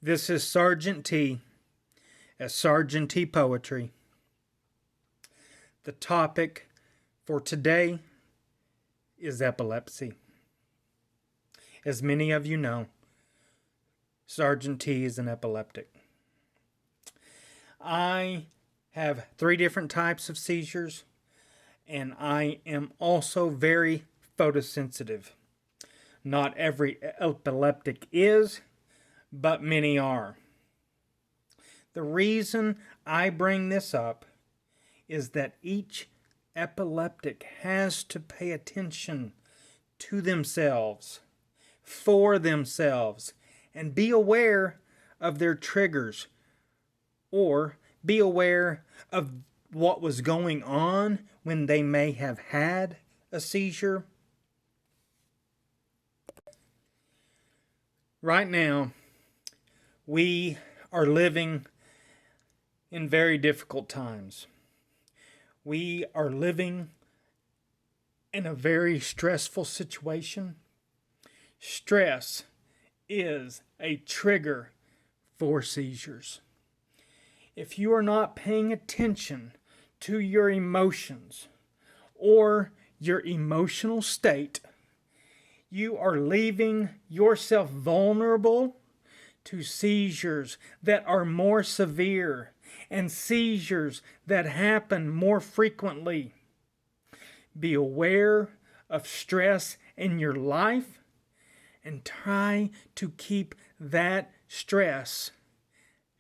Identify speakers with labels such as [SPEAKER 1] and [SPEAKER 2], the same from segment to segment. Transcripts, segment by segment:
[SPEAKER 1] This is Sergeant T at Sergeant T Poetry. The topic for today is epilepsy. As many of you know, Sergeant T is an epileptic. I have 3 different types of seizures, and I am also very photosensitive. Not every epileptic is, but many are. The reason I bring this up is that each epileptic has to pay attention to themselves, for themselves, and be aware of their triggers, or be aware of what was going on when they may have had a seizure. Right now, we are living in very difficult times. We are living in a very stressful situation. Stress is a trigger for seizures. If you are not paying attention to your emotions or your emotional state, you are leaving yourself vulnerable to seizures that are more severe and seizures that happen more frequently. Be aware of stress in your life and try to keep that stress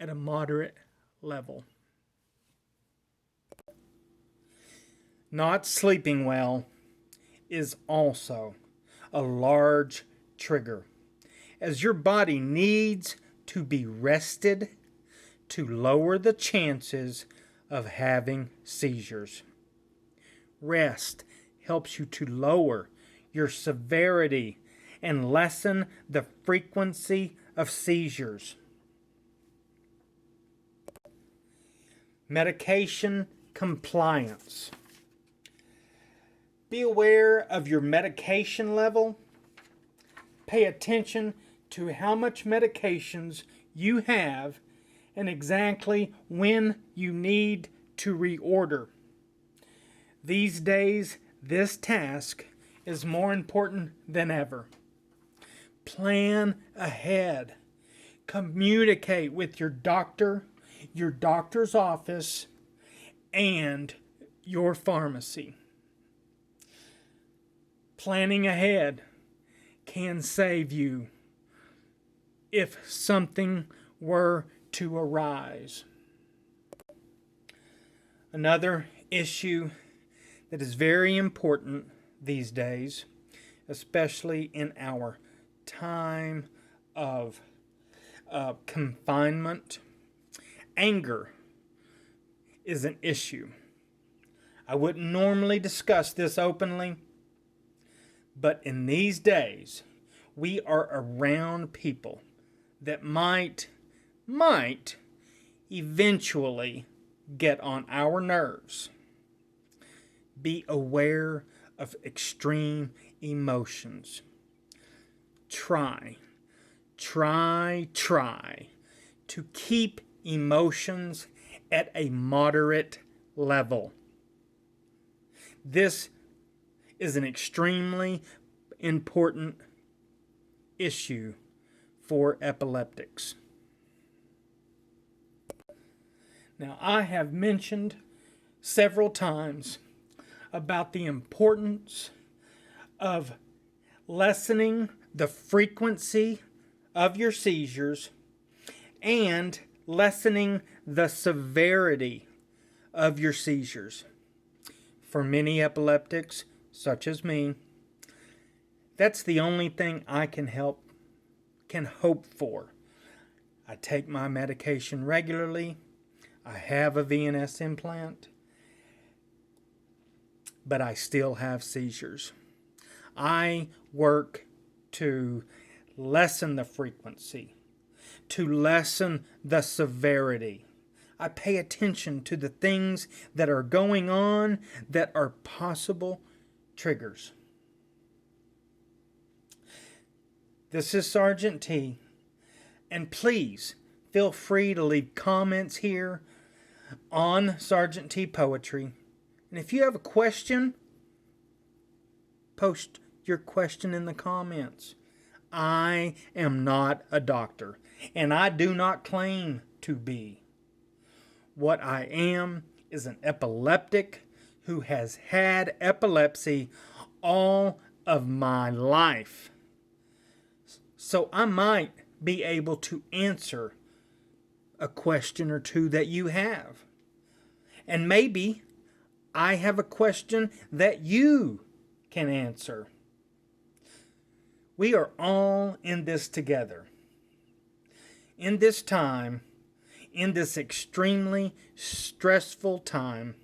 [SPEAKER 1] at a moderate level. Not sleeping well is also a large trigger, as your body needs to be rested to lower the chances of having seizures. Rest helps you to lower your severity and lessen the frequency of seizures. Medication compliance. Be aware of your medication level. Pay attention to how much medications you have and exactly when you need to reorder. These days, this task is more important than ever. Plan ahead. Communicate with your doctor, your doctor's office, and your pharmacy. Planning ahead can save you if something were to arise. Another issue that is very important these days, especially in our time of confinement, anger is an issue. I wouldn't normally discuss this openly, but in these days, we are around people that might eventually get on our nerves. Be aware of extreme emotions. Try to keep emotions at a moderate level. This is an extremely important issue for epileptics. Now, I have mentioned several times about the importance of lessening the frequency of your seizures and lessening the severity of your seizures. For many epileptics, such as me, that's the only thing I can hope for. I take my medication regularly. I have a VNS implant, but I still have seizures. I work to lessen the frequency, to lessen the severity. I pay attention to the things that are going on that are possible triggers. This is Sergeant T, And please feel free to leave comments here on Sergeant T Poetry. And if you have a question, post your question in the comments. I am not a doctor, and I do not claim to be. What I am is an epileptic who has had epilepsy all of my life. So I might be able to answer a question or two that you have. And maybe I have a question that you can answer. We are all in this together. In this time, in this extremely stressful time,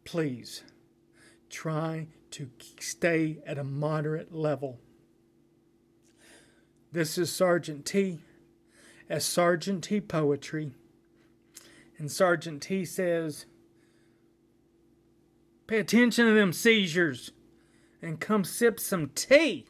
[SPEAKER 1] please try to stay at a moderate level. This is Sergeant T as Sergeant T Poetry. And Sergeant T says, pay attention to them seizures and come sip some tea.